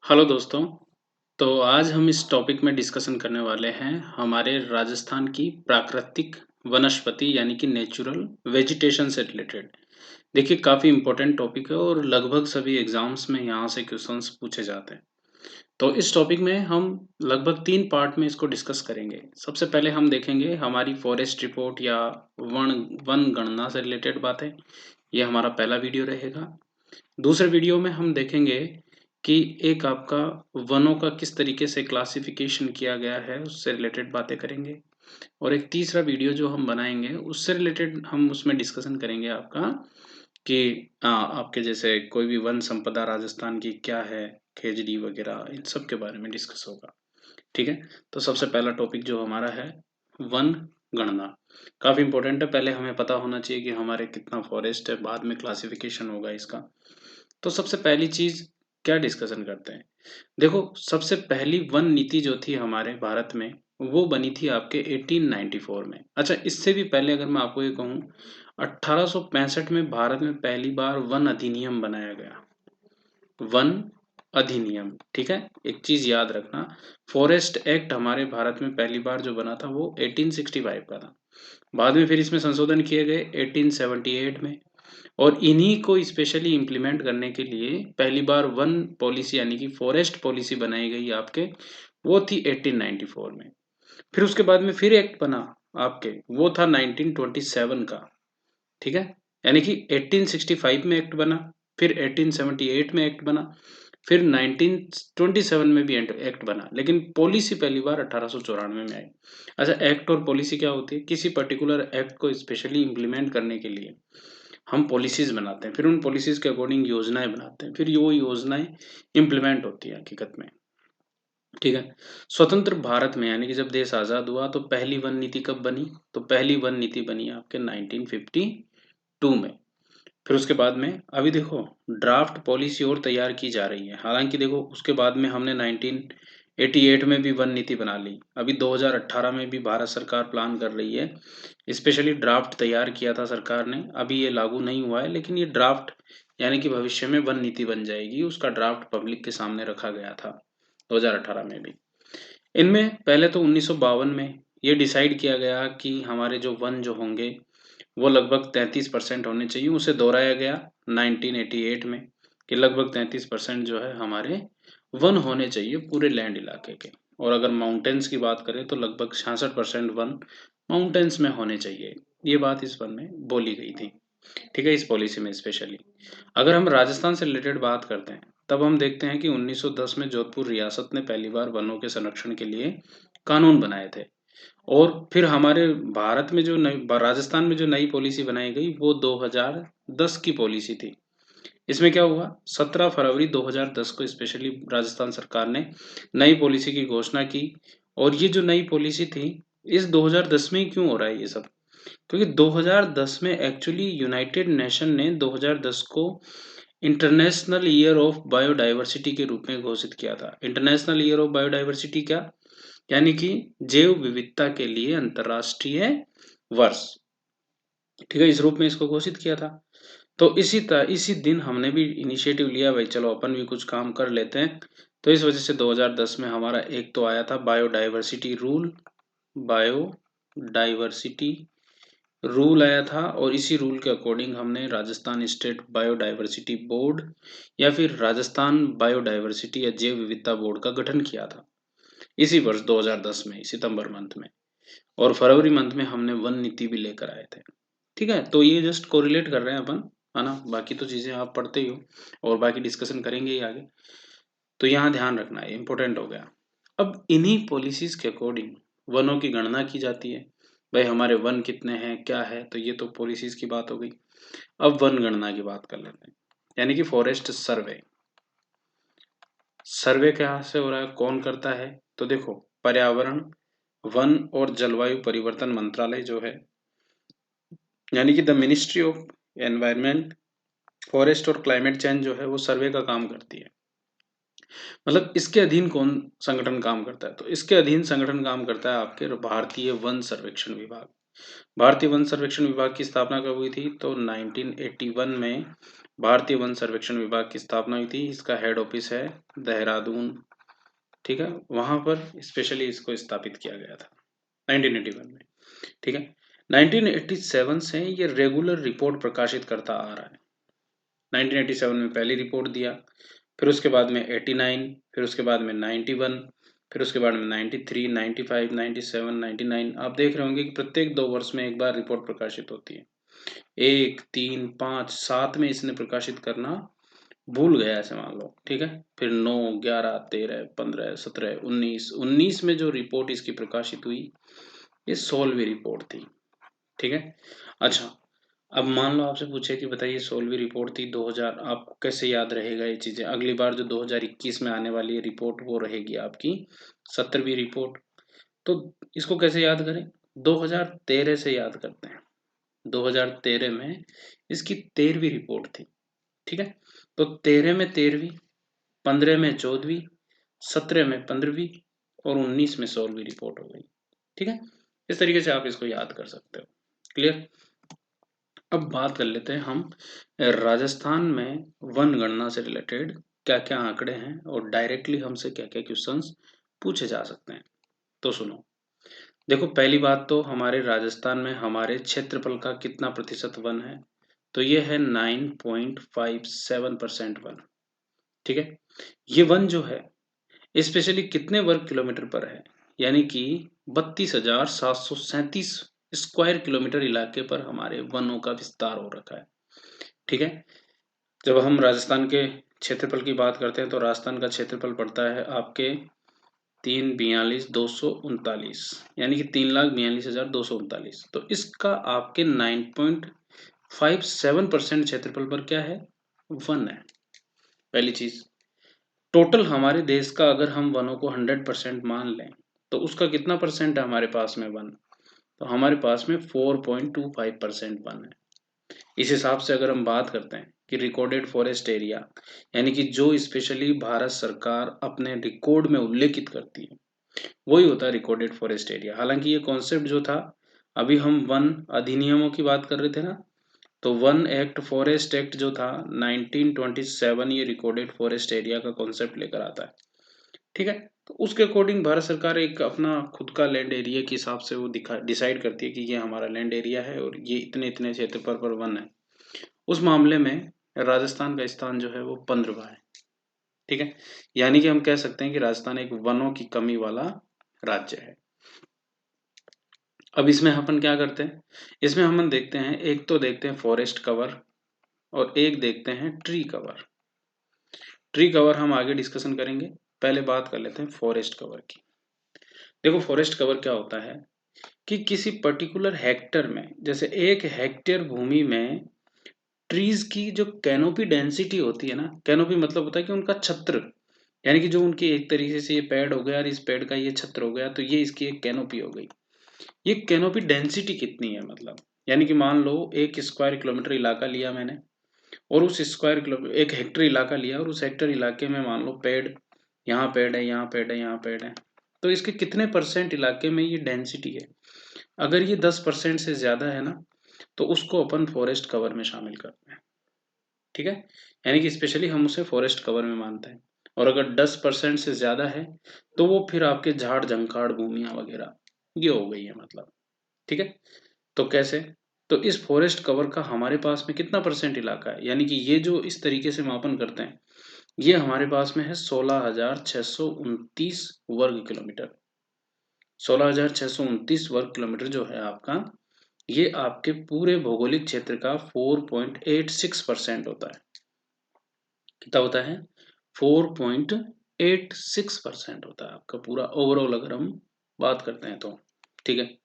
Hello दोस्तों, तो आज हम इस टॉपिक में डिस्कशन करने वाले हैं हमारे राजस्थान की प्राकृतिक वनस्पति यानी कि नेचुरल वेजिटेशन से रिलेटेड। देखिए काफ़ी इम्पोर्टेंट टॉपिक है और लगभग सभी एग्ज़ाम्स में यहाँ से क्वेश्चंस पूछे जाते हैं। तो इस टॉपिक में हम लगभग 3 पार्ट में इसको डिस्कस करेंगे। सबसे पहले हम देखेंगे हमारी फॉरेस्ट रिपोर्ट या वन वन गणना से रिलेटेड बातें, ये हमारा पहला वीडियो रहेगा। दूसरे वीडियो में हम देखेंगे कि एक आपका वनों का किस तरीके से क्लासिफिकेशन किया गया है, उससे रिलेटेड बातें करेंगे। और एक तीसरा वीडियो जो हम बनाएँगे, उससे रिलेटेड हम उसमें डिस्कशन करेंगे आपका कि आपके जैसे कोई भी वन संपदा राजस्थान की क्या है, खेजड़ी वगैरह इन सब के बारे में डिस्कस होगा। ठीक है? तो सबसे पहला टॉपिक जो हमारा है, वन गणना। काफ़ी इम्पोर्टेंट है, पहले हमें पता होना चाहिए कि हमारे कितना फॉरेस्ट है, बाद में क्लासिफिकेशन होगा इसका। तो सबसे पहली चीज़ क्या डिस्कशन करते हैं? देखो, सबसे पहली वन नीति जो थी हमारे भारत में, वो बनी थी आपके 1894 में। अच्छा, इससे भी पहले अगर मैं आपको ये कहूँ, 1865 में भारत में पहली बार वन अधिनियम बनाया गया। वन अधिनियम, ठीक है? एक चीज़ याद रखना, फॉरेस्ट एक्ट हमारे भारत में पहली बार जो बना था, वो 1865 का था। बाद में फिर इसमें संशोधन किए गए 1878 में। और इन्हीं को स्पेशली इम्प्लीमेंट करने के लिए पहली बार वन पॉलिसी यानी कि फॉरेस्ट पॉलिसी बनाई गई आपके, वो थी 1894 में। फिर उसके बाद में फिर एक्ट बना आपके, वो था 1927 का, ठीक है? यानी कि 1865 में एक्ट बना, फिर 1878 में एक्ट बना, फिर 1927 में भी एक्ट बना, लेकिन पॉलिसी पहली बार 1894 में आई। अच्छा, एक्ट और पॉलिसी क्या होती है? किसी पर्टिकुलर एक्ट को स्पेशली इम्प्लीमेंट करने के लिए हम पॉलिसीज़ बनाते हैं, फिर उन पॉलिसीज़ के अकॉर्डिंग योजनाएँ बनाते हैं, फिर वो योजनाएँ इम्प्लीमेंट होती हैं हकीकत में, ठीक है? स्वतंत्र भारत में यानी कि जब देश आज़ाद हुआ तो पहली वन नीति कब बनी? तो पहली वन नीति बनी आपके 1952 में। फिर उसके बाद में अभी देखो ड्राफ्ट पॉलिसी और तैयार की जा रही है। हालाँकि देखो उसके बाद में हमने 1988 में भी वन नीति बना ली। अभी 2018 में भी भारत सरकार प्लान कर रही है। स्पेशली ड्राफ्ट तैयार किया था सरकार ने। अभी ये लागू नहीं हुआ है, लेकिन ये ड्राफ्ट यानी कि भविष्य में वन नीति बन जाएगी। उसका ड्राफ्ट पब्लिक के सामने रखा गया था 2018 में भी। इनमें पहले तो 1952 में ये डिसाइड किया गया कि हमारे जो वन जो होंगे वो लगभग 33% होने चाहिए। उसे दोहराया गया 1988 में कि लगभग 33% जो है हमारे वन होने चाहिए पूरे लैंड इलाके के। और अगर माउंटेन्स की बात करें तो लगभग 66% वन माउंटेन्स में होने चाहिए। ये बात इस वन में बोली गई थी, ठीक है, इस पॉलिसी में स्पेशली। अगर हम राजस्थान से रिलेटेड बात करते हैं, तब हम देखते हैं कि 1910 में जोधपुर रियासत ने पहली बार वनों के संरक्षण के लिए कानून बनाए थे। और फिर हमारे भारत में जो नई राजस्थान में जो नई पॉलिसी बनाई गई वो 2010 की पॉलिसी थी। इसमें क्या हुआ, 17 फरवरी 2010 को स्पेशली राजस्थान सरकार ने नई पॉलिसी की घोषणा की। और ये जो नई पॉलिसी थी, इस 2010 में ही क्यों हो रहा है ये सब? क्योंकि 2010 में एक्चुअली यूनाइटेड नेशन ने 2010 को इंटरनेशनल ईयर ऑफ बायोडायवर्सिटी के रूप में घोषित किया था। इंटरनेशनल ईयर ऑफ बायोडायवर्सिटी क्या? यानी कि जैव विविधता के लिए अंतर्राष्ट्रीय वर्ष, ठीक है, इस रूप में इसको घोषित किया था। तो इसी दिन हमने भी इनिशिएटिव लिया, भाई चलो अपन भी कुछ काम कर लेते हैं। तो इस वजह से 2010 में हमारा एक तो आया था बायोडायवर्सिटी रूल, बायोडायवर्सिटी रूल आया था। और इसी रूल के अकॉर्डिंग हमने राजस्थान स्टेट बायोडायवर्सिटी बोर्ड या फिर राजस्थान बायोडायवर्सिटी या जैव विविधता बोर्ड का गठन किया था इसी वर्ष 2010 में सितंबर मंथ में। और फरवरी मंथ में हमने वन नीति भी लेकर आए थे, ठीक है? तो ये जस्ट कोरिलेट कर रहे हैं अपन, है ना? बाकी तो चीज़ें आप पढ़ते ही हो और बाकी डिस्कशन करेंगे ही आगे। तो यहाँ ध्यान रखना है, इम्पोर्टेंट हो गया। अब इन्हीं पॉलिसीज के अकॉर्डिंग वनों की गणना की जाती है। भाई हमारे वन कितने हैं, क्या है? तो ये तो पॉलिसीज की बात हो गई। अब वन गणना की बात कर लेते हैं, यानी कि फॉरेस्ट सर्वे। सर्वे कहाँ से हो रहा है, कौन करता है? तो देखो, पर्यावरण, वन और जलवायु परिवर्तन मंत्रालय जो है, यानी कि the ministry of environment, forest और क्लाइमेट चेंज जो है वो सर्वे का काम करती है। मतलब इसके अधीन कौन संगठन काम करता है? तो इसके अधीन संगठन काम करता है आपके भारतीय वन सर्वेक्षण विभाग। भारतीय वन सर्वेक्षण विभाग की स्थापना कब हुई थी? तो 1981 में भारतीय वन सर्वेक्षण विभाग की स्थापना हुई थी। इसका हेड ऑफिस है देहरादून, ठीक है, वहां पर स्पेशली इसको स्थापित किया गया था 1981 में, ठीक है। 1987 से ये रेगुलर रिपोर्ट प्रकाशित करता आ रहा है। 1987 में पहली रिपोर्ट दिया, फिर उसके बाद में 89, फिर उसके बाद में 91, फिर उसके बाद में 93, 95, 97, 99। आप देख रहे होंगे कि प्रत्येक 2 वर्ष में एक बार रिपोर्ट प्रकाशित होती है। 1, 3, 5, 7 में इसने प्रकाशित करना भूल गया ऐसे मान लो, ठीक है। फिर 9, 11, 13, 15, 17, 19, 19 में जो रिपोर्ट इसकी प्रकाशित हुई, ये 16वीं रिपोर्ट थी, ठीक है। अच्छा, अब मान लो आपसे पूछे कि बताइए 16वीं रिपोर्ट थी 2000, आपको कैसे याद रहेगा ये चीजें? अगली बार जो 2021 में आने वाली है रिपोर्ट वो रहेगी आपकी 70वीं रिपोर्ट। तो इसको कैसे याद करें? 2013 से याद करते हैं। 2013 में इसकी 13वीं रिपोर्ट थी, ठीक है। तो 13 में 13वीं, 15 में 14वीं, 17 में 15वीं और 19 में 16वीं रिपोर्ट हो गई, ठीक है। इस तरीके से आप इसको याद कर सकते हो। क्लियर? अब बात कर लेते हैं हम राजस्थान में वन गणना से रिलेटेड क्या क्या आंकड़े हैं और डायरेक्टली हमसे क्या क्या क्वेश्चंस पूछे जा सकते हैं। तो सुनो, देखो पहली बात तो हमारे राजस्थान में हमारे क्षेत्रफल का कितना प्रतिशत वन है? तो ये है 9.57% वन, ठीक है। ये वन जो है स्पेशली कितने वर्ग किलोमीटर पर है? यानी कि 32,737 स्क्वायर किलोमीटर इलाके पर हमारे वनों का विस्तार हो रखा है, ठीक है। जब हम राजस्थान के क्षेत्रफल की बात करते हैं तो राजस्थान का क्षेत्रफल पड़ता है आपके 3,42,239, यानी कि 3,42,239। तो इसका आपके 9.57% क्षेत्रफल पर क्या है? वन है। पहली चीज, टोटल हमारे देश का अगर हम वनों को 100% मान लें तो उसका कितना परसेंट है हमारे पास में वन? तो हमारे पास में 4.25% वन है। इस हिसाब से अगर हम बात करते हैं कि रिकॉर्डेड फॉरेस्ट एरिया, यानी कि जो स्पेशली भारत सरकार अपने रिकॉर्ड में उल्लेखित करती है वही होता है रिकॉर्डेड फॉरेस्ट एरिया। हालांकि ये कॉन्सेप्ट जो था, अभी हम वन अधिनियमों की बात कर रहे थे ना, तो वन एक्ट फॉरेस्ट एक्ट जो था 1927, ये रिकॉर्डेड फॉरेस्ट एरिया का कॉन्सेप्ट लेकर आता है, ठीक है। तो उसके अकॉर्डिंग भारत सरकार एक अपना खुद का लैंड एरिया के हिसाब से वो डिसाइड करती है कि ये हमारा लैंड एरिया है और ये इतने इतने क्षेत्रफल पर वन है। उस मामले में राजस्थान का स्थान जो है वो 15वां है, ठीक है। यानी कि हम कह सकते हैं कि राजस्थान एक वनों की कमी वाला राज्य है। अब इसमें अपन क्या करते हैं, इसमें हम देखते हैं, एक तो देखते हैं फॉरेस्ट कवर और एक देखते हैं ट्री कवर। ट्री कवर हम आगे डिस्कशन करेंगे, पहले बात कर लेते हैं फॉरेस्ट कवर की। देखो फॉरेस्ट कवर क्या होता है कि किसी पर्टिकुलर हेक्टर में, जैसे 1 हेक्टेयर भूमि में ट्रीज की जो कैनोपी डेंसिटी होती है ना, कैनोपी मतलब होता है कि उनका छत्र, यानी कि जो उनकी एक तरीके से ये पेड़ हो गया और इस पेड़ का ये छत्र हो गया, तो ये इसकी एक कैनोपी हो गई। ये कैनोपी डेंसिटी कितनी है मतलब, यानी कि मान लो 1 स्क्वायर किलोमीटर इलाका लिया मैंने और उस स्क्वायर किलोमीटर 1 हेक्टर इलाका लिया और उस हेक्टर इलाके में मान लो पेड़, यहाँ पेड़ है, यहाँ पेड़ है, यहाँ पेड़ है, तो इसके कितने परसेंट इलाके में ये डेंसिटी है? अगर ये 10% से ज्यादा है ना, तो उसको अपन फॉरेस्ट कवर में शामिल करते हैं, ठीक है। यानी कि स्पेशली हम उसे फॉरेस्ट कवर में मानते हैं। और अगर 10% से ज्यादा है तो वो फिर आपके झाड़ झंखाड़ भूमियां वगैरह ये हो गई है मतलब, ठीक है। तो कैसे? तो इस फॉरेस्ट कवर का हमारे पास में कितना परसेंट इलाका है, यानी कि ये जो इस तरीके से मापन करते हैं, ये हमारे पास में है 16,629 वर्ग किलोमीटर। 16,629 वर्ग किलोमीटर जो है आपका, ये आपके पूरे भौगोलिक क्षेत्र का 4.86% होता है। कितना होता है? 4.86% होता है आपका पूरा ओवरऑल, अगर हम बात करते हैं तो, ठीक है।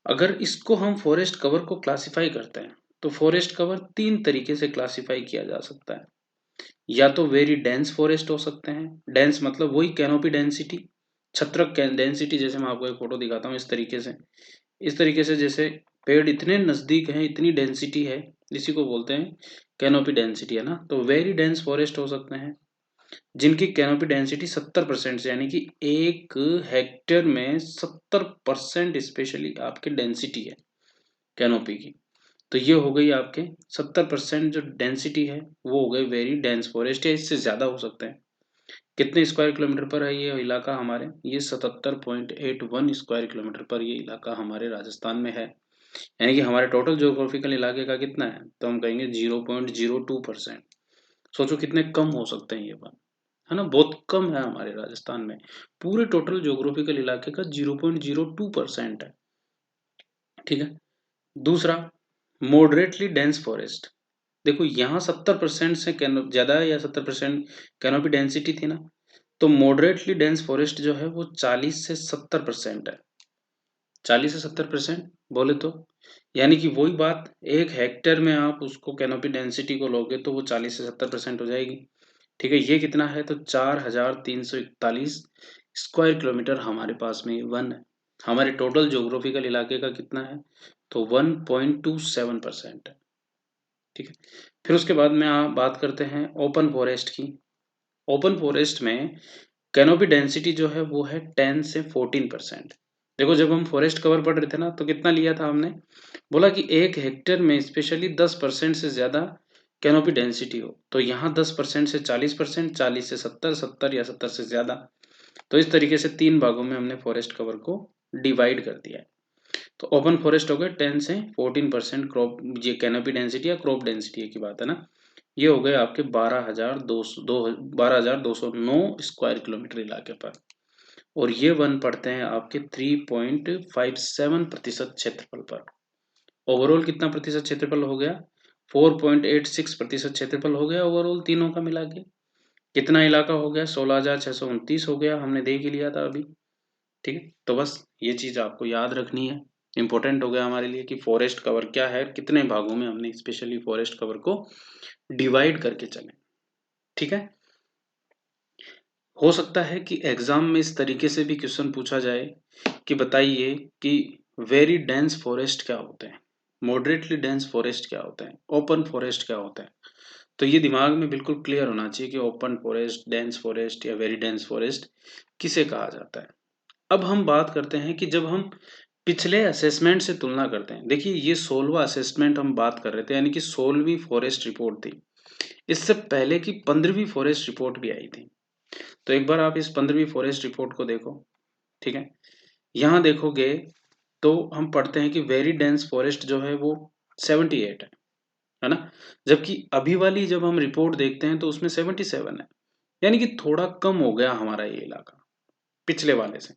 अगर इसको हम फॉरेस्ट कवर को क्लासिफाई करते हैं तो फॉरेस्ट कवर 3 तरीके से क्लासिफाई किया जा सकता है। या तो वेरी डेंस फॉरेस्ट हो सकते हैं, डेंस मतलब वही कैनोपी डेंसिटी, छत्रक डेंसिटी, जैसे मैं आपको एक फोटो दिखाता हूँ इस तरीके से, इस तरीके से जैसे पेड़ इतने नजदीक हैं, इतनी डेंसिटी है, इसी को बोलते हैं कैनोपी डेंसिटी, है ना। तो वेरी डेंस फॉरेस्ट हो सकते हैं जिनकी कैनोपी डेंसिटी 70% से, यानी कि 1 हेक्टेयर में 70% स्पेशली आपकी डेंसिटी है कैनोपी की। तो ये हो गई आपके 70% जो डेंसिटी है वो हो गई वेरी डेंस फॉरेस्ट, या इससे ज़्यादा हो सकते हैं। कितने स्क्वायर किलोमीटर पर है ये इलाका हमारे, ये 77.81 स्क्वायर किलोमीटर पर ये इलाका हमारे राजस्थान में है। यानी कि हमारे टोटल ज्योग्राफिकल इलाके का कितना है, तो हम कहेंगे 0.02%। सोचो कितने कम हो सकते हैं ये बात, है ना, बहुत कम है हमारे राजस्थान में। पूरे टोटल ज्योग्राफिकल इलाके का 0.02% है। ठीक है। दूसरा, मॉडरेटली डेंस फॉरेस्ट। देखो यहाँ 70% से ज्यादा या 70% कैनोपी डेंसिटी थी ना, तो मॉडरेटली डेंस फॉरेस्ट जो है वो 40 से 70% है। 40 से 70% बोले तो, यानी कि वही बात, 1 हेक्टेयर में आप उसको कैनोपी डेंसिटी को लोगे तो वो 40 से 70% हो जाएगी। ठीक है, ये कितना है, तो 4341 स्क्वायर किलोमीटर हमारे पास में वन है। हमारे टोटल ज्योग्राफिकल इलाके का कितना है, तो 1.27% है। ठीक है। फिर उसके बाद में आप बात करते हैं ओपन फॉरेस्ट की। ओपन फॉरेस्ट में कैनोपी डेंसिटी जो है वो है 10 से 14%। देखो जब हम फॉरेस्ट कवर पढ़ रहे थे ना, तो कितना लिया था हमने, बोला कि 1 हेक्टेयर में स्पेशली 10% से ज्यादा कैनोपी डेंसिटी हो, तो यहाँ 10% से 40%, 40 से 70, 70 या 70 से ज्यादा। तो इस तरीके से 3 भागों में हमने फॉरेस्ट कवर को डिवाइड कर दिया है। तो ओपन फॉरेस्ट हो गए 10 से 14% क्रॉप, ये कैनोपी डेंसिटी या क्रॉप डेंसिटी की बात है ना। ये हो गए आपके 12,209 स्क्वायर किलोमीटर इलाके पर। और ये वन पड़ते हैं आपके 3.57% क्षेत्रफल पर। ओवरऑल कितना प्रतिशत क्षेत्रफल हो गया, 4.86% क्षेत्रफल हो गया ओवरऑल तीनों का मिला के। कितना इलाका हो गया, 16,629 हो गया, हमने देख ही लिया था अभी। ठीक है, तो बस ये चीज आपको याद रखनी है, इंपॉर्टेंट हो गया हमारे लिए कि फॉरेस्ट कवर क्या है, कितने भागों में हमने स्पेशली फॉरेस्ट कवर को डिवाइड करके चले। ठीक है। हो सकता है कि एग्जाम में इस तरीके से भी क्वेश्चन पूछा जाए कि बताइए कि वेरी डेंस फॉरेस्ट क्या होते हैं, मॉडरेटली डेंस फॉरेस्ट क्या होते हैं, ओपन फॉरेस्ट क्या होते हैं। तो ये दिमाग में बिल्कुल क्लियर होना चाहिए कि ओपन फॉरेस्ट, डेंस फॉरेस्ट या वेरी डेंस फॉरेस्ट किसे कहा जाता है। अब हम बात करते हैं कि जब हम पिछले असेसमेंट से तुलना करते हैं, देखिए ये 16वां असेसमेंट हम बात कर रहे थे, यानी कि 16वीं फॉरेस्ट रिपोर्ट थी। इससे पहले की 15वीं फॉरेस्ट रिपोर्ट भी आई थी। तो एक बार आप इस 15वीं फॉरेस्ट रिपोर्ट को देखो। ठीक है, यहाँ देखोगे तो हम पढ़ते हैं कि वेरी डेंस फॉरेस्ट जो है वो 78 है ना, जबकि अभी वाली जब हम रिपोर्ट देखते हैं तो उसमें 77 है। यानी कि थोड़ा कम हो गया हमारा ये इलाका पिछले वाले से।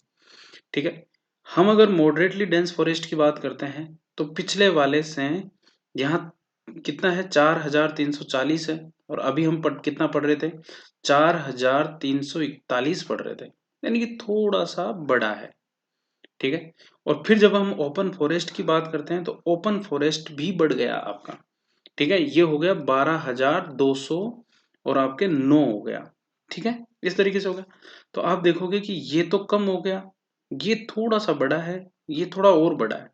ठीक है। हम अगर मॉडरेटली डेंस फॉरेस्ट की बात करते हैं तो पिछले वाले से यहाँ कितना है, 4,340 है, और अभी हम कितना पढ़ रहे थे, 4,341 पढ़ रहे थे, यानी कि थोड़ा सा बड़ा है। ठीक है। और फिर जब हम ओपन फॉरेस्ट की बात करते हैं तो ओपन फॉरेस्ट भी बढ़ गया आपका। ठीक है, ये हो गया 12,200 और आपके 9 हो गया। ठीक है, इस तरीके से हो गया। तो आप देखोगे कि ये तो कम हो गया, ये थोड़ा सा बड़ा है, ये थोड़ा और बड़ा है।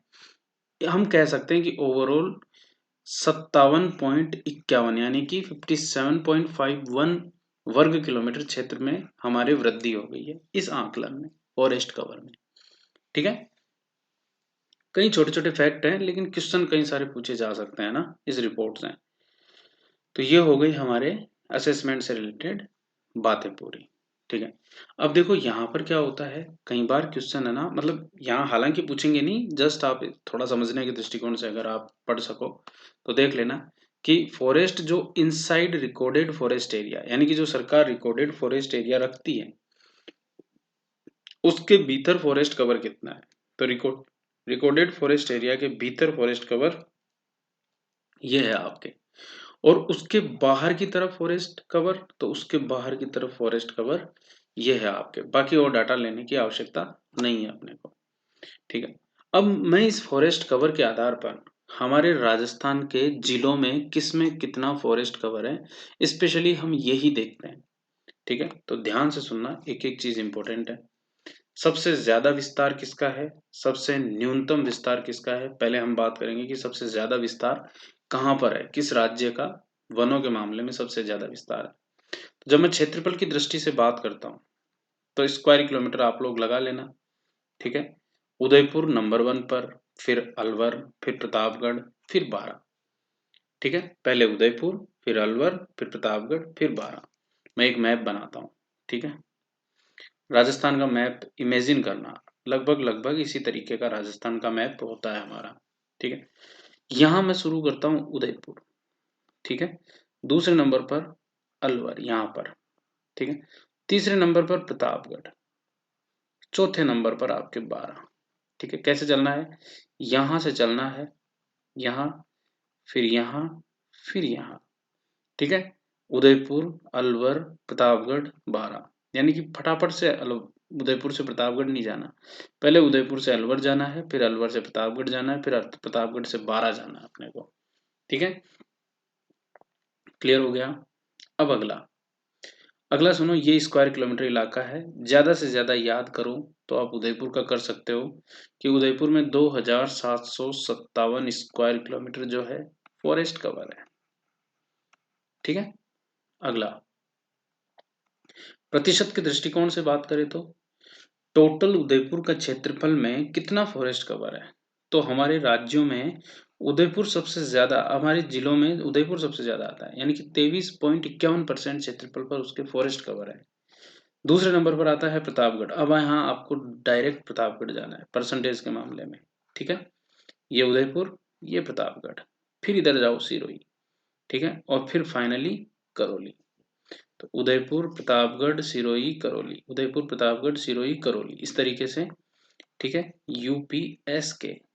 हम कह सकते हैं कि ओवरऑल 57.51 यानी कि 57.51 वर्ग किलोमीटर क्षेत्र में हमारे वृद्धि हो गई है इस आंकलन में, फॉरेस्ट कवर में। ठीक है। कई छोटे छोटे फैक्ट हैं, लेकिन क्वेश्चन कई सारे पूछे जा सकते हैं ना इस रिपोर्ट से। तो ये हो गई हमारे असेसमेंट से रिलेटेड बातें पूरी। ठीक है। अब देखो यहाँ पर क्या होता है, कई बार क्वेश्चन है ना, मतलब यहाँ हालांकि पूछेंगे नहीं, जस्ट आप थोड़ा समझने के दृष्टिकोण से अगर आप पढ़ सको तो देख लेना कि फॉरेस्ट जो इनसाइड रिकॉर्डेड फॉरेस्ट एरिया, यानी कि जो सरकार रिकॉर्डेड फॉरेस्ट एरिया रखती है उसके भीतर फॉरेस्ट कवर कितना है। तो रिकॉर्डेड फॉरेस्ट एरिया के भीतर फॉरेस्ट कवर ये है आपके, और उसके बाहर की तरफ फॉरेस्ट कवर, तो उसके बाहर की तरफ फॉरेस्ट कवर ये है आपके। बाकी और डाटा लेने की आवश्यकता नहीं है अपने को। ठीक है। अब मैं इस फॉरेस्ट कवर के आधार पर हमारे राजस्थान के जिलों में किस में कितना फॉरेस्ट कवर है स्पेशली हम यही देखते हैं। ठीक है, तो ध्यान से सुनना, एक एक चीज इंपॉर्टेंट है। सबसे ज्यादा विस्तार किसका है, सबसे न्यूनतम विस्तार किसका है। पहले हम बात करेंगे कि सबसे ज्यादा विस्तार कहाँ पर है, किस राज्य का वनों के मामले में सबसे ज्यादा विस्तार है। तो जब मैं क्षेत्रफल की दृष्टि से बात करता हूँ तो स्क्वायर किलोमीटर आप लोग लगा लेना। ठीक है। उदयपुर नंबर 1 पर, फिर अलवर, फिर प्रतापगढ़, फिर बारां। ठीक है, पहले उदयपुर, फिर अलवर, फिर प्रतापगढ़, फिर बारां। मैं एक मैप बनाता हूँ। ठीक है, राजस्थान का मैप इमेजिन करना, लगभग लगभग इसी तरीके का राजस्थान का मैप होता है हमारा। ठीक है, यहाँ मैं शुरू करता हूँ उदयपुर। ठीक है, दूसरे नंबर पर अलवर यहाँ पर। ठीक है, तीसरे नंबर पर प्रतापगढ़, चौथे नंबर पर आपके बारां। ठीक है, कैसे चलना है, यहां से चलना है, यहाँ, फिर यहाँ, फिर यहाँ। ठीक है, उदयपुर, अलवर, प्रतापगढ़, बारां। यानी कि फटाफट से उदयपुर से प्रतापगढ़ नहीं जाना, पहले उदयपुर से अलवर जाना है, फिर अलवर से प्रतापगढ़ जाना है, फिर प्रतापगढ़ से बारां जाना है अपने को। ठीक है, क्लियर हो गया। अब अगला, अगला सुनो, ये स्क्वायर किलोमीटर इलाका है। ज्यादा से ज्यादा याद करो तो आप उदयपुर का कर सकते हो कि उदयपुर में 2757 स्क्वायर किलोमीटर जो है फॉरेस्ट कवर है। ठीक है, अगला, प्रतिशत के दृष्टिकोण से बात करें तो टोटल उदयपुर का क्षेत्रफल में कितना फॉरेस्ट कवर है, तो हमारे राज्यों में उदयपुर सबसे ज्यादा, हमारे जिलों में उदयपुर सबसे ज्यादा आता है, यानी कि 23.51% क्षेत्रफल पर उसके फॉरेस्ट कवर है। दूसरे नंबर पर आता है प्रतापगढ़। अब यहाँ आपको डायरेक्ट प्रतापगढ़ जाना है परसेंटेज के मामले में। ठीक है, ये उदयपुर, ये प्रतापगढ़, फिर इधर जाओ सिरोही। ठीक है, और फिर फाइनली करौली। तो उदयपुर, प्रतापगढ़, सिरोही, करौली, उदयपुर, प्रतापगढ़, सिरोही, करौली, इस तरीके से। ठीक है, यूपीएस के,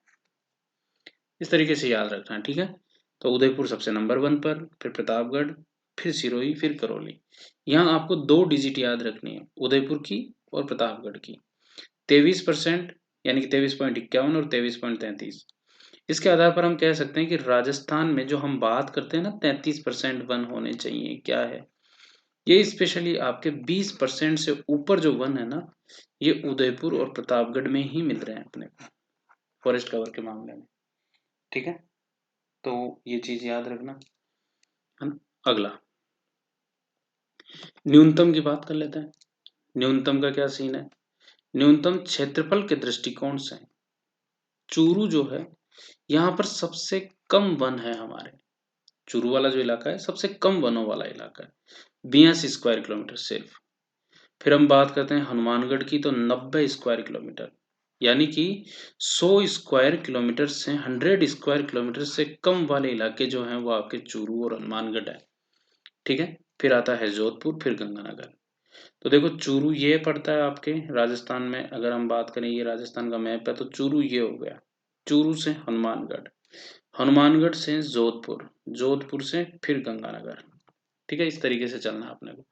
इस तरीके से याद रखना है। ठीक है, तो उदयपुर सबसे नंबर 1 पर, फिर प्रतापगढ़, फिर सिरोही, फिर करौली। यहाँ आपको 2 डिजिट याद रखनी है, उदयपुर की और प्रतापगढ़ की। 23%, यानी कि 23.51 और 23.33। इसके आधार पर हम कह सकते हैं कि राजस्थान में जो हम बात करते हैं ना 33% वन होने चाहिए, क्या है ये, स्पेशली आपके 20% से ऊपर जो वन है ना, ये उदयपुर और प्रतापगढ़ में ही मिल रहे हैं अपने को फॉरेस्ट कवर के मामले में। ठीक है, तो ये चीज याद रखना है ना। अगला, न्यूनतम की बात कर लेते हैं। न्यूनतम का क्या सीन है, न्यूनतम क्षेत्रफल के दृष्टिकोण से चूरू जो है, यहाँ पर सबसे कम वन है हमारे। चूरू वाला जो इलाका है सबसे कम वनों वाला इलाका है, 82 स्क्वायर किलोमीटर सिर्फ। फिर हम बात करते हैं हनुमानगढ़ की, तो 90 स्क्वायर किलोमीटर, यानी कि 100 स्क्वायर किलोमीटर से 100 स्क्वायर किलोमीटर से कम वाले इलाके जो हैं वो आपके चूरू और हनुमानगढ़ है। ठीक है, फिर आता है जोधपुर, फिर गंगानगर। तो देखो चूरू ये पड़ता है आपके राजस्थान में, अगर हम बात करें ये राजस्थान का मैप है, तो चूरू ये हो गया, चूरू से हनुमानगढ़, हनुमानगढ़ से जोधपुर, जोधपुर से फिर गंगानगर। ठीक है, इस तरीके से चलना है अपने को।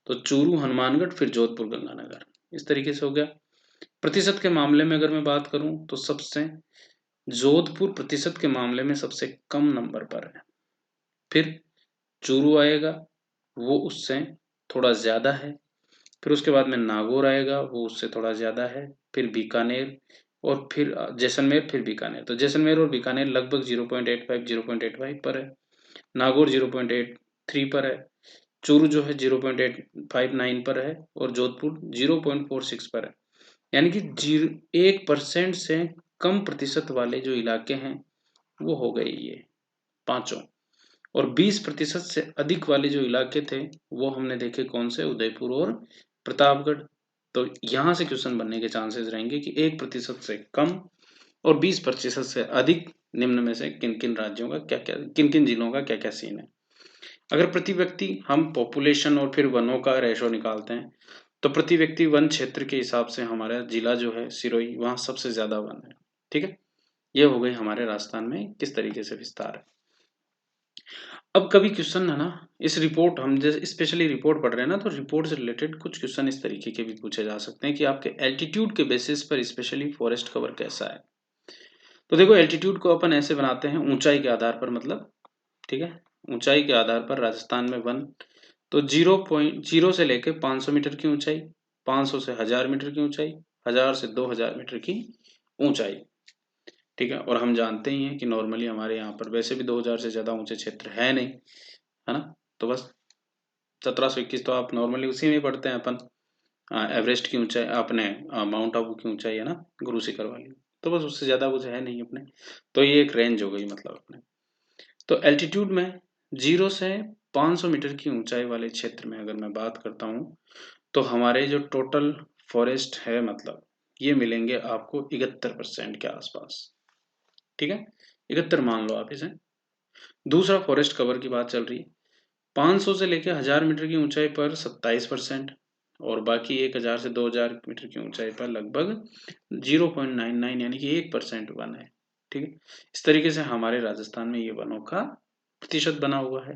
तो चूरू, हनुमानगढ़, फिर जोधपुर, गंगानगर, इस तरीके से हो गया। प्रतिशत के मामले में अगर मैं बात करूं तो सबसे जोधपुर प्रतिशत के मामले में सबसे कम नंबर पर है, फिर चूरू आएगा, वो उससे थोड़ा ज्यादा है, फिर उसके बाद में नागौर आएगा, वो उससे थोड़ा ज्यादा है, फिर बीकानेर, और फिर जैसलमेर, फिर बीकानेर। तो जैसलमेर और बीकानेर लगभग 0.85 पर है, नागौर 0.83 पर है, चूरू जो है 0.859 पर है, और जोधपुर 0.46 पर है। यानी कि 1% से कम प्रतिशत वाले जो इलाके हैं वो हो गए ये पांचों, और 20% से अधिक वाले जो इलाके थे वो हमने देखे कौन से, उदयपुर और प्रतापगढ़। तो यहाँ से क्वेश्चन बनने के चांसेस रहेंगे कि 1% से कम और 20% से अधिक, निम्न में से किन किन राज्यों का क्या क्या, किन किन जिलों का क्या क्या सीन है। अगर प्रति व्यक्ति हम पॉपुलेशन और फिर वनों का रेशो निकालते हैं, तो प्रति व्यक्ति वन क्षेत्र के हिसाब से हमारा जिला जो है सिरोही, वहाँ सबसे ज्यादा वन है। ठीक है, ये हो गई हमारे राजस्थान में किस तरीके से विस्तार है। अब कभी क्वेश्चन है ना, इस रिपोर्ट, हम जैसे स्पेशली रिपोर्ट पढ़ रहे हैं ना, तो रिपोर्ट से रिलेटेड कुछ क्वेश्चन इस तरीके के भी पूछे जा सकते हैं कि आपके एल्टीट्यूड के बेसिस पर स्पेशली फॉरेस्ट कवर कैसा है। तो देखो एल्टीट्यूड को अपन ऐसे बनाते हैं, ऊंचाई के आधार पर मतलब, ठीक है, ऊंचाई के आधार पर राजस्थान में वन, तो 0.0 से लेके 500 मीटर की ऊंचाई, 500 से 1000 मीटर की ऊंचाई, 1000 से 2000 मीटर की ऊंचाई। ठीक है, और हम जानते ही हैं कि नॉर्मली हमारे यहाँ पर वैसे भी 2000 से ज्यादा ऊंचे क्षेत्र है नहीं, है ना। तो बस 1721 तो आप नॉर्मली उसी में पढ़ते हैं अपन, एवरेस्ट की ऊंचाई अपने, माउंट आबू की ऊंचाई है ना, गुरु शिखर वाली। तो बस उससे ज्यादा कुछ है नहीं अपने, तो ये एक रेंज हो गई मतलब अपने। तो एल्टीट्यूड में 0 से 500 मीटर की ऊंचाई वाले क्षेत्र में अगर मैं बात करता हूँ, तो हमारे जो टोटल फॉरेस्ट है, मतलब ये मिलेंगे आपको 71% के आसपास। ठीक है, 71 मान लो आप इसे। दूसरा फॉरेस्ट कवर की बात चल रही है, 500 से लेकर 1000 मीटर की ऊंचाई पर 27%, और बाकी 1000 से 2000 मीटर की ऊंचाई पर लगभग 0.99 यानी कि 1% वन है। ठीक है, इस तरीके से हमारे राजस्थान में ये वनों का प्रतिशत बना हुआ है।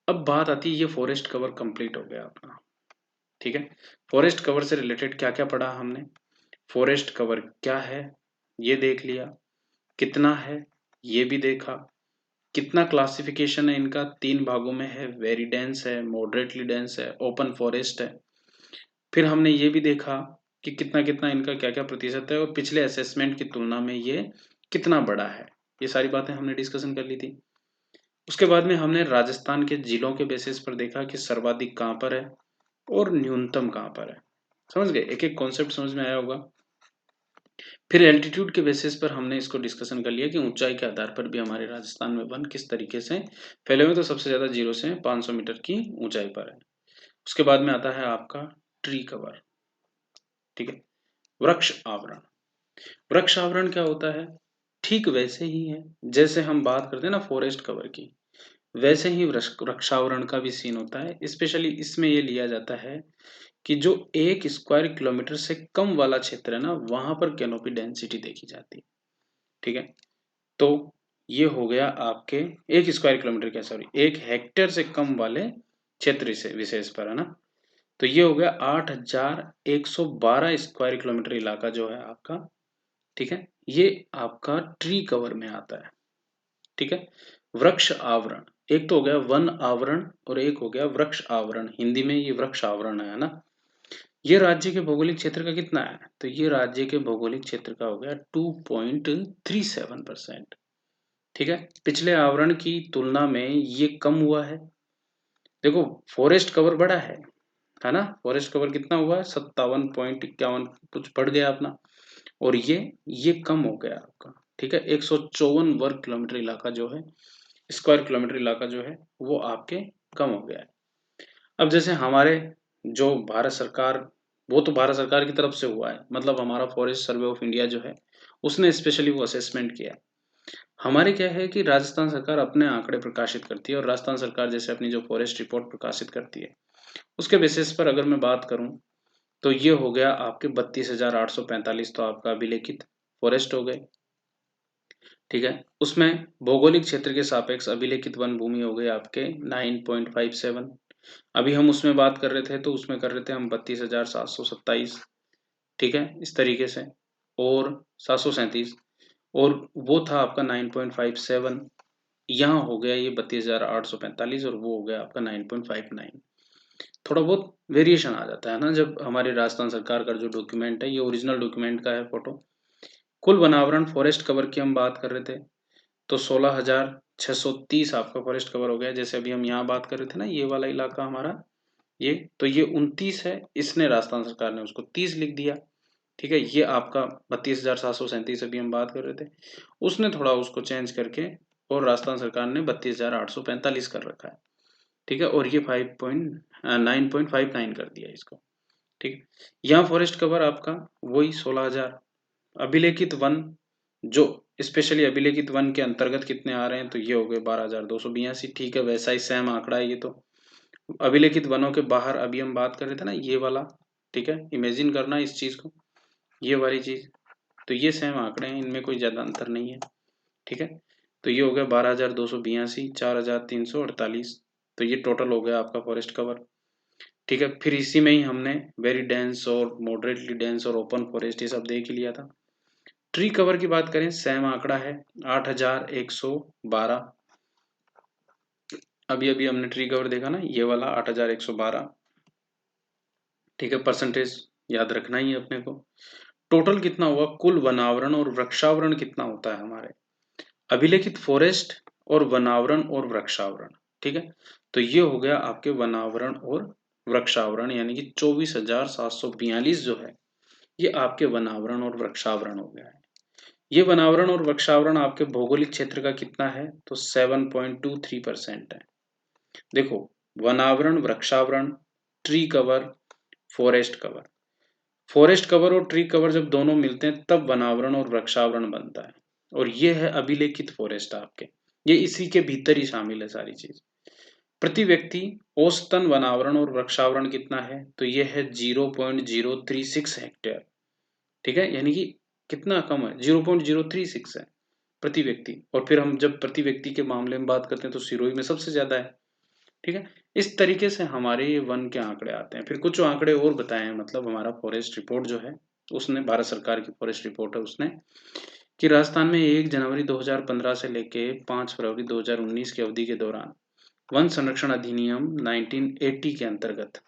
अब बात आती है, ये फॉरेस्ट कवर कंप्लीट हो गया अपना। ठीक है, फॉरेस्ट कवर से रिलेटेड क्या क्या पढ़ा हमने, फॉरेस्ट कवर क्या है ये देख लिया, कितना है ये भी देखा, कितना क्लासिफिकेशन है इनका, 3 भागों में है, वेरी डेंस है, मॉडरेटली डेंस है, ओपन फॉरेस्ट है। फिर हमने ये भी देखा कि कितना कितना इनका क्या क्या प्रतिशत है, और पिछले असेसमेंट की तुलना में ये कितना बड़ा है। ये सारी बातें हमने डिस्कशन कर ली थी। उसके बाद में हमने राजस्थान के जिलों के बेसिस पर देखा कि सर्वाधिक कहाँ पर है और न्यूनतम कहाँ पर है। समझ गए, एक एक कॉन्सेप्ट समझ में आया होगा। फिर एल्टीट्यूड के बेसिस पर हमने इसको डिस्कशन कर लिया कि ऊंचाई के आधार पर भी हमारे राजस्थान में वन किस तरीके से फैले हुए, तो सबसे ज्यादा 0 से 500 मीटर की ऊंचाई पर है। उसके बाद में आता है आपका ट्री कवर। ठीक है, वृक्ष आवरण। वृक्ष आवरण क्या होता है, ठीक वैसे ही है जैसे हम बात करते हैं ना फॉरेस्ट कवर की, वैसे ही वृक्षावरण का भी सीन होता है। स्पेशली इसमें ये लिया जाता है कि जो 1 स्क्वायर किलोमीटर से कम वाला क्षेत्र है ना, वहां पर कैनोपी डेंसिटी देखी जाती है। ठीक है, तो ये हो गया आपके 1 स्क्वायर किलोमीटर क्या, सॉरी 1 हेक्टेयर से कम वाले क्षेत्र से विशेष पर, है ना। तो ये हो गया 8112 स्क्वायर किलोमीटर इलाका जो है आपका। ठीक है, ये आपका ट्री कवर में आता है। ठीक है, वृक्ष आवरण, एक तो हो गया वन आवरण और एक हो गया वृक्ष आवरण, हिंदी में ये वृक्ष आवरण है ना। ये राज्य के भौगोलिक क्षेत्र का कितना है, तो ये राज्य के भौगोलिक क्षेत्र का हो गया 2.37%। ठीक है, पिछले आवरण की तुलना में ये कम हुआ है। देखो फॉरेस्ट कवर बड़ा है ना, फॉरेस्ट कवर कितना हुआ है, 57.51 कुछ बढ़ गया अपना, और ये कम हो गया आपका। ठीक है, 154 वर्ग किलोमीटर इलाका जो है, स्क्वायर किलोमीटर इलाका जो है, वो आपके कम हो गया है। अब जैसे हमारे जो भारत सरकार, वो तो भारत सरकार की तरफ से हुआ है, मतलब हमारा फॉरेस्ट सर्वे ऑफ इंडिया जो है, उसने स्पेशली वो असेसमेंट किया। हमारे क्या है कि राजस्थान सरकार अपने आंकड़े प्रकाशित करती है, और राजस्थान सरकार जैसे अपनी जो फॉरेस्ट रिपोर्ट प्रकाशित करती है, उसके बेसिस पर अगर मैं बात करूं, तो ये हो गया आपके 32,845, तो आपका अभिलेखित फॉरेस्ट हो गए। ठीक है, उसमें भौगोलिक क्षेत्र के सापेक्ष अभिलेखित वन भूमि हो गई आपके 9.57। अभी हम उसमें बात कर रहे थे, तो उसमें कर रहे थे हम 32,727। ठीक है, इस तरीके से, और 737, और वो था आपका 9.57। यहाँ हो गया ये 32,845, और वो हो गया आपका 9.59। थोड़ा बहुत वेरिएशन आ जाता है ना, जब हमारे राजस्थान सरकार का जो डॉक्यूमेंट है, ये ओरिजिनल डॉक्यूमेंट का है फोटो। कुल वनावरण फॉरेस्ट कवर की हम बात कर रहे थे, तो 16,630 आपका फॉरेस्ट कवर हो गया। जैसे अभी हम यहाँ बात कर रहे थे ना, ये वाला इलाका हमारा, ये तो ये 29 है, इसने राजस्थान सरकार ने उसको 30 लिख दिया। ठीक है, ये आपका 32,737 अभी हम बात कर रहे थे, उसने थोड़ा उसको चेंज करके, और राजस्थान सरकार ने 32,845 कर रखा है। ठीक है, और ये 9.59 कर दिया इसको। ठीक है, यहाँ फॉरेस्ट कवर आपका वही 16,000। अभिलेखित वन, जो स्पेशली अभिलेखित वन के अंतर्गत कितने आ रहे हैं, तो ये हो गए 12,282। ठीक है, वैसा ही सेम आंकड़ा है ये तो। अभिलेखित वनों के बाहर अभी हम बात कर रहे थे ना, ये वाला। ठीक है, इमेजिन करना इस चीज को, ये वाली चीज, तो ये सेम आंकड़े हैं, इनमें कोई ज्यादा अंतर नहीं है। ठीक है, तो ये हो गया 12,282, 4,348, तो ये टोटल हो गया आपका फॉरेस्ट कवर। ठीक है, फिर इसी में ही हमने वेरी डेंस और मॉडरेटली डेंस और ओपन फॉरेस्ट ये सब देख ही लिया था। ट्री कवर की बात करें, सेम आंकड़ा है 8,112। अभी अभी हमने ट्री कवर देखा ना, ये वाला 8,112। ठीक है, परसेंटेज याद रखना ही है अपने को। टोटल कितना हुआ, कुल वनावरण और वृक्षावरण कितना होता है हमारे, अभिलेखित फॉरेस्ट और वनावरण और वृक्षावरण। ठीक है, तो ये हो गया आपके वनावरण और वृक्षावरण, यानी कि 24,742 जो है, ये आपके वनावरण और वृक्षावरण हो गया है। ये वनावरण और वृक्षावरण आपके भौगोलिक क्षेत्र का कितना है, तो 7.23% है। देखो, वनावरण, वृक्षावरण, tree cover, forest cover. Forest cover और ट्री कवर जब दोनों मिलते हैं तब वनावरण और वृक्षावरण बनता है, और ये है अभिलेखित फॉरेस्ट आपके, ये इसी के भीतर ही शामिल है सारी चीज। प्रति व्यक्ति औसतन वनावरण और वृक्षावरण कितना है, तो ये है 0.036 हेक्टेयर। ठीक है, यानी कि कितना कम है, 0.036 है प्रति व्यक्ति। और फिर हम जब प्रति व्यक्ति के मामले में बात करते हैं तो सिरोही में सबसे ज्यादा है। ठीक है, इस तरीके से हमारे ये वन के आंकड़े आते हैं। फिर कुछ आंकड़े और बताए हैं, मतलब हमारा फॉरेस्ट रिपोर्ट जो है उसने, भारत सरकार की फॉरेस्ट रिपोर्ट है उसने, कि राजस्थान में 1 जनवरी 2015 से लेके 5 फरवरी 2019 की अवधि के दौरान वन संरक्षण अधिनियम 1980 के अंतर्गत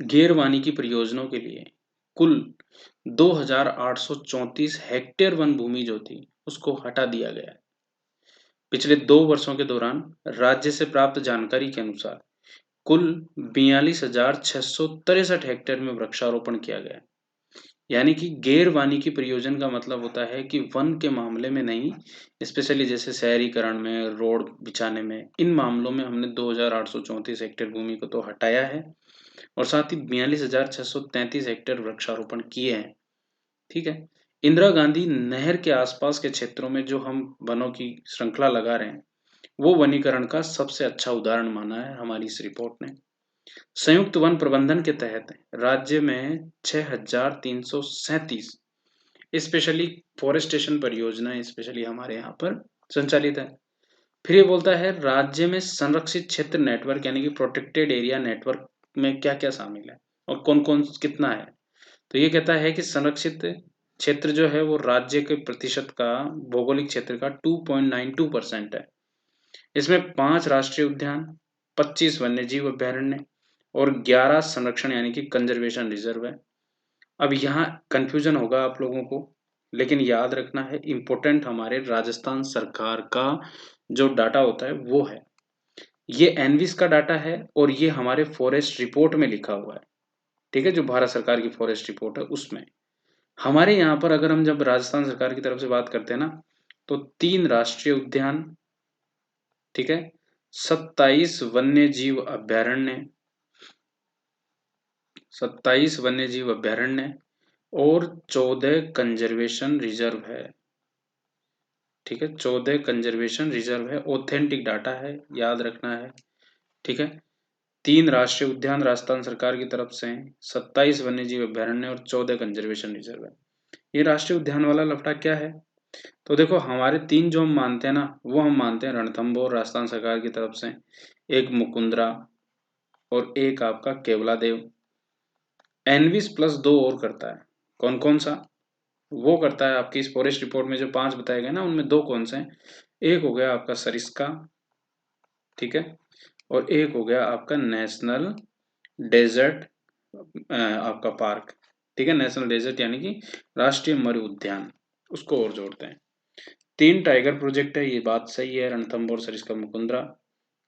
गैर वानिकी परियोजनाओं के लिए कुल 2834 हेक्टेयर वन भूमि जो थी उसको हटा दिया गया है। पिछले 2 वर्षों के दौरान राज्य से प्राप्त जानकारी के अनुसार कुल 42,663 हेक्टेयर में वृक्षारोपण किया गया है। यानी कि गैर वानिकी परियोजना का मतलब होता है कि वन के मामले में नहीं, स्पेशली जैसे शहरीकरण में, रोड बिछाने में, इन मामलों में हमने 2,834 हेक्टेयर भूमि को तो हटाया है, और साथ ही 42,633 हेक्टेयर वृक्षारोपण किए हैं। ठीक है, इंदिरा गांधी नहर के आसपास के क्षेत्रों में जो हम वनों की श्रृंखला लगा रहे हैं वो वनीकरण का सबसे अच्छा उदाहरण माना है हमारी इस रिपोर्ट ने। संयुक्त वन प्रबंधन के तहत राज्य में 6,337 स्पेशली फॉरेस्टेशन परियोजनाएं स्पेशली हमारे यहाँ पर संचालित है। फिर ये बोलता है राज्य में संरक्षित क्षेत्र नेटवर्क यानी कि प्रोटेक्टेड एरिया नेटवर्क में क्या क्या शामिल है और कौन कौन कितना है। तो ये कहता है कि संरक्षित क्षेत्र जो है वो राज्य के प्रतिशत का, भौगोलिक क्षेत्र का 2.92% है। इसमें 5 राष्ट्रीय उद्यान, 25 वन्यजीव अभ्यारण्य और 11 संरक्षण यानी कि कंजर्वेशन रिजर्व है। अब यहाँ कंफ्यूजन होगा आप लोगों को, लेकिन याद रखना है, इम्पोर्टेंट हमारे राजस्थान सरकार का जो डाटा होता है वो है, ये एनविस का डाटा है और ये हमारे फॉरेस्ट रिपोर्ट में लिखा हुआ है। ठीक है, जो भारत सरकार की फॉरेस्ट रिपोर्ट है उसमें हमारे यहाँ पर, अगर हम जब राजस्थान सरकार की तरफ से बात करते हैं ना, तो 3 राष्ट्रीय उद्यान, ठीक है, 27 वन्यजीव अभ्यारण्य, 27 वन्यजीव अभ्यारण्य और 14 कंजर्वेशन रिजर्व है। ठीक है, 14 कंजर्वेशन रिजर्व है, ऑथेंटिक डाटा है, याद रखना है। ठीक है, 3 राष्ट्रीय उद्यान राजस्थान सरकार की तरफ से, 27 वन्यजीव अभ्यारण्य और 14 कंजर्वेशन रिजर्व है। ये राष्ट्रीय उद्यान वाला लफड़ा क्या है, तो देखो हमारे 3 जो हम मानते हैं ना, वो हम मानते हैं रणथंभौर राजस्थान सरकार की तरफ से, एक मुकुंदरा और एक आपका केवलादेव। एनविस प्लस 2 और करता है, कौन कौन सा वो करता है, आपकी इस फॉरेस्ट रिपोर्ट में जो 5 बताए गए ना उनमें 2 कौन से हैं, एक हो गया आपका सरिस्का, ठीक है, और एक हो गया आपका नेशनल डेजर्ट आपका पार्क। ठीक है, नेशनल डेजर्ट यानी कि राष्ट्रीय मरु उद्यान, उसको और जोड़ते हैं। 3 टाइगर प्रोजेक्ट है, ये बात सही है, रणथंभौर, सरिस्का, मुकुंदरा।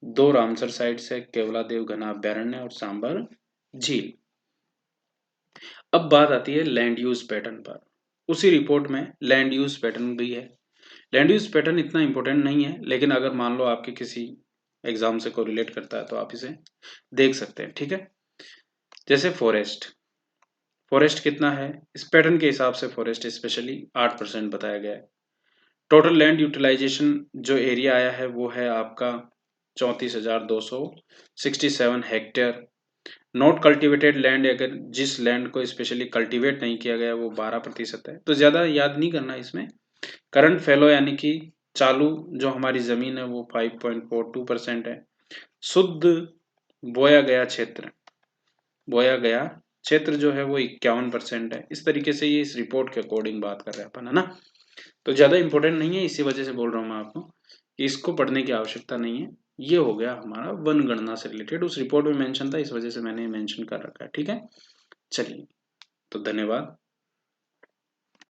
2 रामसर साइट्स है, केवलादेव घना अभ्यारण्य और सांबर झील। अब बात आती है लैंड यूज पैटर्न पर। उसी रिपोर्ट में लैंड यूज पैटर्न भी है। लैंड यूज पैटर्न इतना इंपॉर्टेंट नहीं है, लेकिन अगर मान लो आपके किसी एग्जाम से कोरिलेट करता है तो आप इसे देख सकते हैं। ठीक है, जैसे फॉरेस्ट, फॉरेस्ट कितना है, इस पैटर्न के हिसाब से फॉरेस्ट स्पेशली 8% बताया गया है। टोटल लैंड यूटिलाइजेशन जो एरिया आया है वो है आपका 34,267 हेक्टेयर। नॉट कल्टिवेटेड लैंड, अगर जिस लैंड को स्पेशली कल्टीवेट नहीं किया गया वो 12% है। तो ज्यादा याद नहीं करना इसमें। करंट फेलो यानी कि चालू जो हमारी जमीन है वो 5.42% है। शुद्ध बोया गया क्षेत्र, बोया गया क्षेत्र जो है वो 51% है। इस तरीके से ये इस रिपोर्ट के अकॉर्डिंग बात कर रहे हैं अपन, है ना। तो ज्यादा इंपॉर्टेंट नहीं है, इसी वजह से बोल रहा हूँ मैं आपको कि इसको पढ़ने की आवश्यकता नहीं है। ये हो गया हमारा वन गणना से रिलेटेड, उस रिपोर्ट में मेंशन था, इस वजह से मैंने मेंशन कर रखा है। ठीक है, चलिए, तो धन्यवाद।